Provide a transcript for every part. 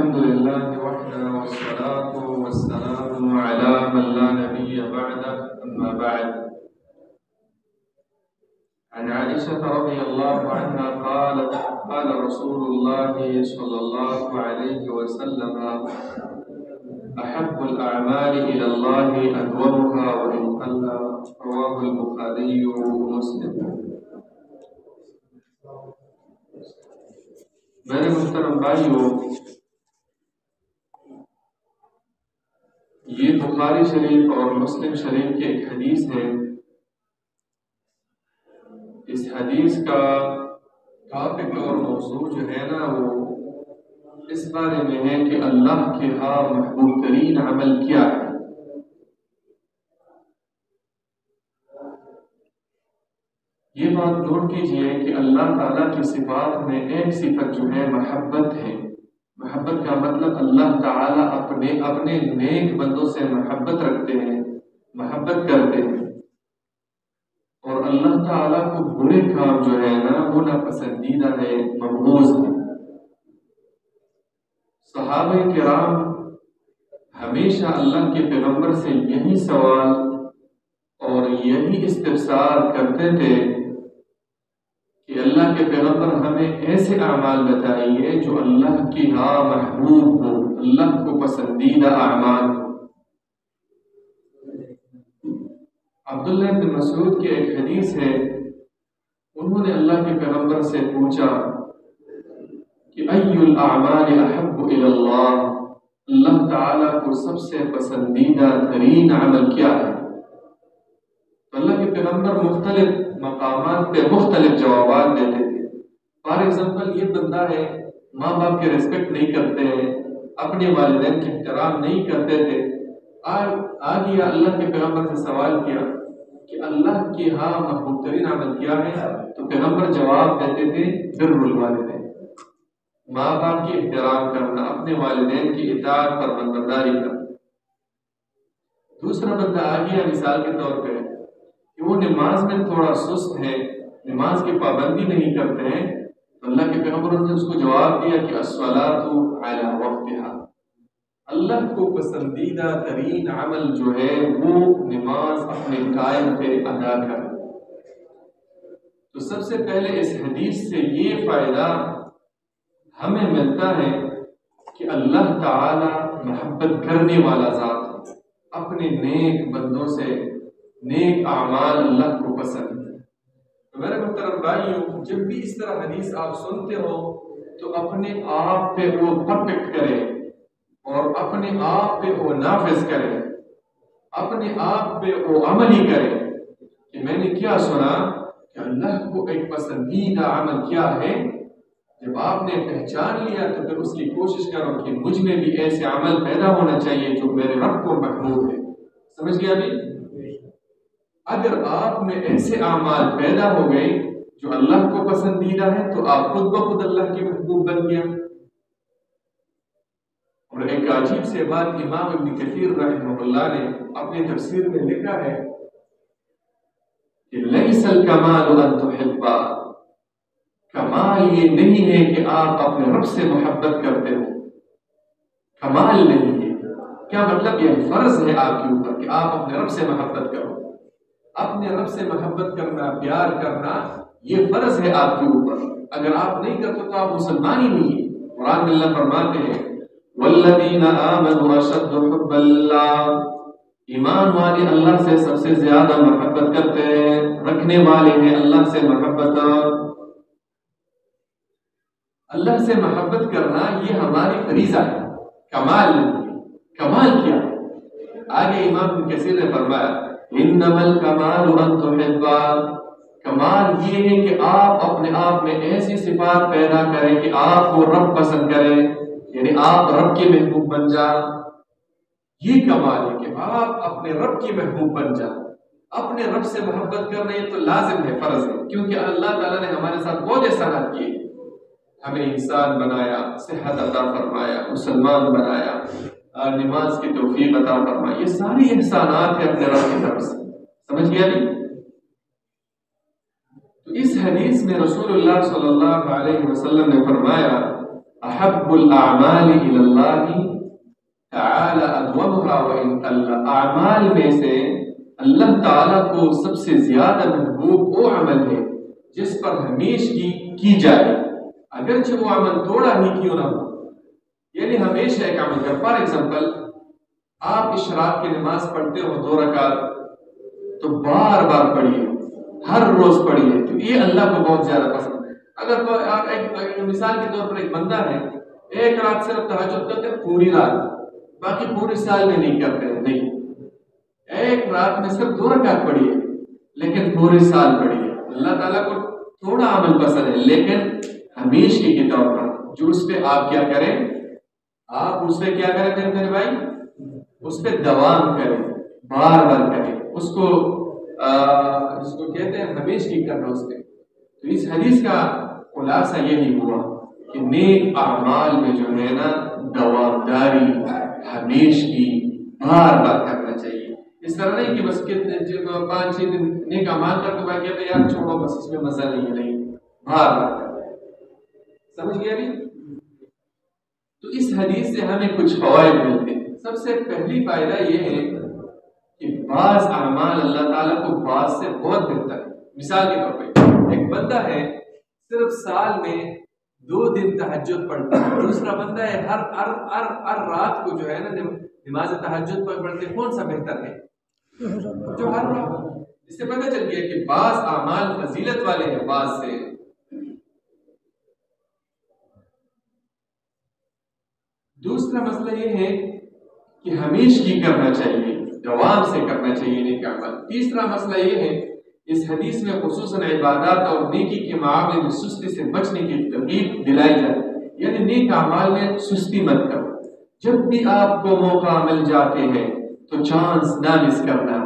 الحمد لله وحده والصلاة والسلام على من لا نبي بعده أما بعد. عن عائشة رضي الله عنها قالت قال رسول الله صلى الله عليه وسلم أحب الأعمال إلى الله أدومها وإن قل. رواه البخاري ومسلم. میرے محترم بھائیوں، یہ بخاری شریف اور مسلم شریف کی ایک حدیث ہے. اس حدیث کا ٹاپک اور موضوع جو ہے نا، وہ اس بارے میں ہے کہ اللہ کے ہاں محبوب ترین عمل کیا ہے. یہ بات نوٹ کیجئے کہ اللہ تعالیٰ کی صفات میں ایک صفت جو ہے محبت ہے. محبت کا مطلب اللہ تعالیٰ اپنے نیک بندوں سے محبت رکھتے ہیں، محبت کرتے ہیں، اور اللہ تعالیٰ کو برے کام جو ہے نا وہ ناپسندیدہ ہے، مبغوض ہے. صحابہ کرام ہمیشہ اللہ کے پیغمبر سے یہی سوال اور یہی استفسار کرتے تھے کہ اللہ کے پیغمبر ہمیں ایسے اعمال بتائیے جو اللہ کی ہاں محبوب ہو، اللہ کو پسندیدہ اعمال ہو. عبداللہ بن مسعود کی ایک حدیث ہے، انہوں نے اللہ کے پیغمبر سے پوچھا کہ ای الاعمال احب الی اللہ، اللہ تعالیٰ کو سب سے پسندیدہ ترین عمل کیا ہے؟ تو اللہ کے پیغمبر مختلف مقامات پہ مختلف جوابات دیتے تھے. فار ایگزامپل، یہ بندہ ہے ماں باپ کے ریسپیکٹ نہیں کرتے ہیں، اپنے والدین کے احترام نہیں کرتے تھے. آگے اللہ کے پیغمبر سے سوال کیا کہ اللہ کے ہاں محبوب ترین عمل کیا ہے؟ تو پیغمبر جواب دیتے تھے بر الوالدین، ماں باپ کی احترام کرنا، اپنے والدین کی اطاعت پر برداری کرنا. دوسرا بندہ آ گیا مثال کے طور پہ کہ وہ نماز میں تھوڑا سست ہے، نماز کی پابندی نہیں کرتے ہیں، تو اللہ کے پیغمبر نے اس کو جواب دیا کہ الصلاۃ علی وقتها، اللہ کو پسندیدہ ترین عمل جو ہے وہ نماز اپنے ٹائم پہ ادا کرنا. تو سب سے پہلے اس حدیث سے یہ فائدہ ہمیں ملتا ہے کہ اللہ تعالی محبت کرنے والا ذات ہے، اپنے نیک بندوں سے نیک اعمال اللہ کو پسند ہے. تو میرے محترم بھائیوں، جب بھی اس طرح حدیث آپ سنتے ہو تو اپنے آپ پہ وہ پرفیکٹ کریں اور اپنے آپ پہ وہ نافذ کریں، اپنے آپ پہ وہ عملی کریں کہ میں نے کیا سنا کہ اللہ کو ایک پسندیدہ عمل کیا ہے. جب آپ نے پہچان لیا تو پھر اس کی کوشش کرو کہ مجھ میں بھی ایسے عمل پیدا ہونا چاہیے جو میرے رب کو محبوب ہے. سمجھ گیا بھی؟ اگر آپ میں ایسے اعمال پیدا ہو گئے جو اللہ کو پسندیدہ ہے تو آپ خود بخود اللہ کے محبوب بن گیا. اور ایک عجیب سے بات امام ابن کثیر رحمہ اللہ نے اپنی تفسیر میں لکھا ہے کہ لیس الکمال ان تحب، کمال یہ نہیں ہے کہ آپ اپنے رب سے محبت کرتے ہو، کمال نہیں ہے. کیا مطلب؟ یہ فرض ہے آپ کے اوپر کہ آپ اپنے رب سے محبت کرو. اپنے رب سے محبت کرنا، پیار کرنا، یہ فرض ہے آپ کے اوپر. اگر آپ نہیں کرتے تو آپ مسلمان ہی نہیں ہیں. قرآن میں اللہ فرماتے ہیں والذین آمنوا اشد حبا للہ، ایمان والے اللہ سے سب سے زیادہ محبت کرتے ہیں، رکھنے والے ہیں اللہ سے محبت. اللہ سے محبت کرنا یہ ہماری فریضہ ہے، کمال نہیں. کمال کیا ہے؟ آگے امام ابن کثیر نے فرمایا انما الکمال ان تحب، کمال یہ ہے کہ آپ اپنے آپ میں ایسی صفات پیدا کریں کہ آپ کو رب پسند کریں، یعنی آپ رب کے محبوب بن جائیں. یہ کمال ہے کہ آپ اپنے رب کی محبوب بن جائیں. اپنے رب سے محبت کرنا یہ تو لازم ہے، فرض ہے، کیونکہ اللہ تعالیٰ نے ہمارے ساتھ بہت احسانات کیے. ہمیں انسان بنایا، صحت عطا فرمایا، مسلمان بنایا، نماز کی توفیق عطا فرمائی. یہ ساری احسانات ہیں اپنے رب کی طرف سے. سمجھ گیا نہیں؟ تو اس حدیث میں رسول اللہ صلی اللہ علیہ وسلم نے فرمایا احب الاعمال الی اللہ تعالی ادومها وان قل، اعمال میں سے اللہ تعالیٰ کو سب سے زیادہ محبوب وہ عمل ہے جس پر ہمیشہ کی جائے، اگرچہ وہ عمل تھوڑا ہی کیوں نہ ہو۔ یعنی ہمیشہ ایک عمل کا، فار ایگزامپل آپ اشراق کی نماز پڑھتے ہو 2 رکعت، تو بار بار پڑھیے، ہر روز پڑھیے، تو یہ اللہ کو بہت زیادہ پسند ہے۔ اگر آپ ایک مثال کے طور پر ایک بندہ ہے، ایک رات صرف تہجد کرتے ہیں پوری رات، باقی پورے سال میں نہیں کرتے ہیں، نہیں، ایک رات میں صرف 2 رکعت پڑھیے لیکن پورے سال پڑھیے۔ اللہ تعالیٰ کو تھوڑا عمل پسند ہے لیکن ہمیشہ کے طور پر، جو اس پہ آپ کیا کریں، آپ اس پہ کیا کریں میرے بھائی، اس پہ دوام کریں، بار بار کریں، اس کو جس کو کہتے ہیں ہمیشہ کی کرنا اس پہ۔ تو اس حدیث کا خلاصہ یہی ہوا کہ نیک اعمال میں جو ہے نا دوام داری، ہمیشہ کی، بار بار کرنا چاہیے۔ اس طرح نہیں کہ بس 5-6 دن نیک اعمال کر کے باقی ہے یار چھوڑو بس اس میں مزہ نہیں، بار بار کرنا۔ سمجھ گیا ابھی؟ تو اس حدیث سے ہمیں کچھ فوائد ملتے ہیں۔ سب سے پہلی فائدہ یہ ہے کہ بعض اعمال اللہ تعالیٰ کو بعض سے بہت بہتر ہے۔ مثال کے طور پہ ایک بندہ ہے صرف سال میں 2 دن تہجد پڑھتا ہے، دوسرا بندہ ہے ہر رات کو جو ہے نا نماز تہجد پڑھتے، کون سا بہتر ہے؟ جو ہر رات۔ اس سے پتہ چل گیا کہ بعض اعمال فضیلت والے ہیں بعض سے۔ دوسرا مسئلہ یہ ہے کہ ہمیشہ کی کرنا چاہیے، دوام سے کرنا چاہیے نیک اعمال۔ تیسرا مسئلہ یہ ہے اس حدیث میں خصوصاً عبادات اور نیکی کے معاملے میں سستی سے بچنے کی ترغیب دلائی جائے، یعنی نیک اعمال میں سستی مت کرو۔ جب بھی آپ کو موقع مل جاتے ہیں تو چانس نہ مس کرنا۔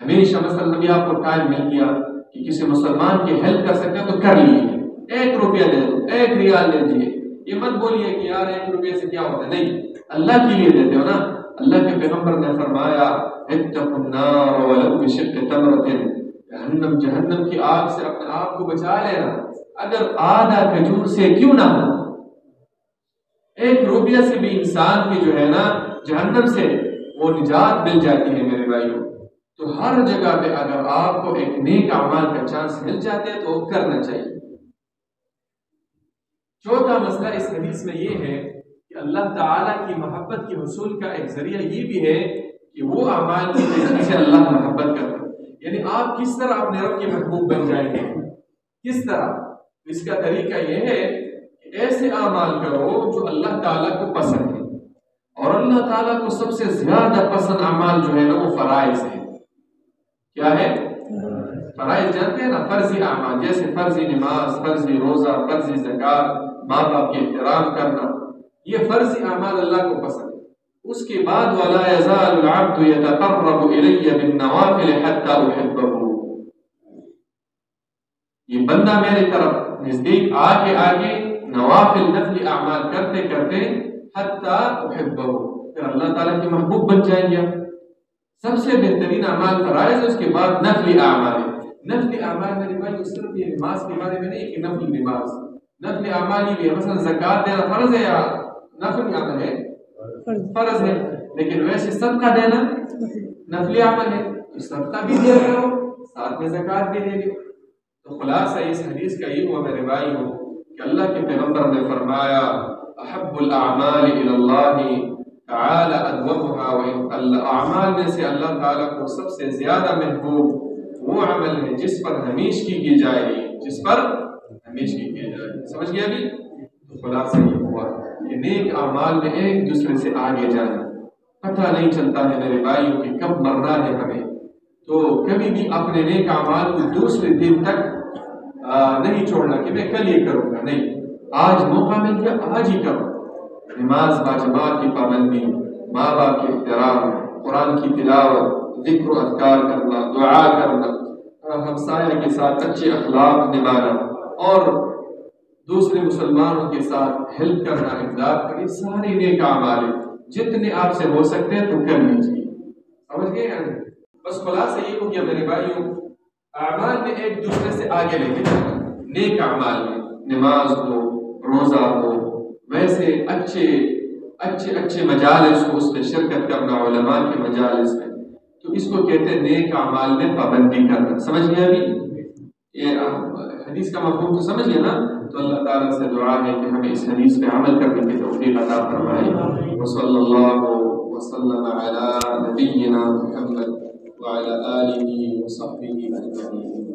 ہمیشہ مثلا ابھی آپ کو ٹائم مل گیا کہ کسی مسلمان کی ہیلپ کر سکتے ہیں تو کر لیجیے، 1 روپیہ دے دو، 1 ریال دے دیجیے۔ یہ مت بولیے کہ یار 1 روپیہ سے کیا ہوتا ہے، نہیں، اللہ کے لیے دیتے ہو نا۔ اللہ کے پیغمبر نے فرمایا اتقوا النار ولو بشق تمرۃ، جہنم کی آگ سے اپنے آپ کو بچا لینا اگر آدھا کھجور سے کیوں نہ ہو۔ 1 روپیہ سے بھی انسان کی جو ہے نا جہنم سے وہ نجات مل جاتی ہے میرے بھائیوں۔ تو ہر جگہ پہ اگر آپ کو ایک نیک اعمال کا چانس مل جاتے ہیں تو کرنا چاہیے۔ چوتھا مسئلہ اس حدیث میں یہ ہے کہ اللہ تعالیٰ کی محبت کے حصول کا ایک ذریعہ یہ بھی ہے کہ وہ اعمال کی جن سے اللہ محبت کرتا ہے، یعنی آپ کس طرح اپنے رب کے محبوب بن جائیں گے، کس طرح؟ اس کا طریقہ یہ ہے کہ ایسے اعمال کرو جو اللہ تعالیٰ کو پسند ہے، اور اللہ تعالیٰ کو سب سے زیادہ پسند اعمال جو ہے نا وہ فرائض ہے۔ کیا ہے؟ فرائض جانتے ہیں نا، فرضی اعمال، جیسے فرضی نماز، فرضی روزہ، فرضی زکوٰۃ، ماں باپ کے احترام کرنا، یہ فرضی اعمال اللہ کو پسند ہے۔ اس کے بعد وَلَا يَزَالُ الْعَبْدُ يَتَقَرَّبُ إِلَيَّ بِالنَّوَافِلِ حَتَّى أُحِبَّهُ، یہ بندہ میرے طرف نزدیک آگے نوافل نفلی اعمال کرتے کرتے حتیٰ احبہ، پھر اللہ تعالیٰ کے محبوب بن جائیں گے۔ سب سے بہترین اعمال فرائض ہے، اس کے بعد نفلی اعمال ہے۔ نفلی اعمال میرے بھائی صرف یہ نماز کے بارے میں نہیں کہ نفلی نماز، نفلی اعمال یہ بھی ہے، مثلا زکوٰۃ دینا فرض ہے یا نفلی عمل ہے؟ فرض ہے، لیکن ویسے صدقہ دینا نفلی عمل ہے، تو صدقہ بھی دیا کرو ساتھ میں زکوٰۃ بھی دے دو۔ تو خلاصہ اس حدیث کا یہ ہوا میرے بھائی ہو کہ اللہ کے پیغمبر نے فرمایا احب الاعمال الی اللہ تعالی ادومها وان قل، اعمال میں سے اللہ تعالیٰ کو سب سے زیادہ محبوب وہ عمل ہے جس پر ہمیشگی کی جائے، جس پر ہمیشگی کی جائے۔ سمجھ گیا ابھی؟ تو خلاصہ یہ ہوا کہ نیک اعمال میں ایک دوسرے سے آگے جانا، پتہ نہیں چلتا ہے میرے بھائیوں کہ کب مرنا ہے ہمیں، تو کبھی بھی اپنے نیک اعمال کو دوسرے دن تک نہیں چھوڑنا کہ میں کل یہ کروں گا، نہیں، آج موقع مل گیا آج ہی کرو۔ نماز باجماعت کی پابندی، ماں باپ کے احترام، قرآن کی تلاوت، ذکر و اذکار کرنا، دعا کرنا، ہمسایہ کے ساتھ اچھے اخلاق نبھانا، اور دوسرے مسلمانوں کے ساتھ ہیلپ کرنا، امداد کرنا، سارے نیک اعمال ہیں، جتنے آپ سے ہو سکتے ہیں تو کر لیجیے۔ سمجھ گئے ہیں؟ بس خلاصہ یہ ہو گیا میرے بھائیوں، اعمال میں ایک دوسرے سے آگے لے کے جانا، نیک اعمال میں نماز ہو، روزہ ہو، ایسے اچھے مجالس کو اس میں شرکت کرنا، علماء کے مجالس میں، تو اس کو کہتے ہیں نیک اعمال میں پابندی کرنا۔ سمجھ گیا ابھی یہ حدیث کا مفہوم تو سمجھ گیا نا؟ تو اللہ تعالیٰ سے دعا ہے کہ ہمیں اس حدیث پہ عمل کرنے کی توفیق عطا فرمائے۔ وصلی اللہ وسلم علی نبینا محمد وعلی آلہ وصحبہ اجمعین۔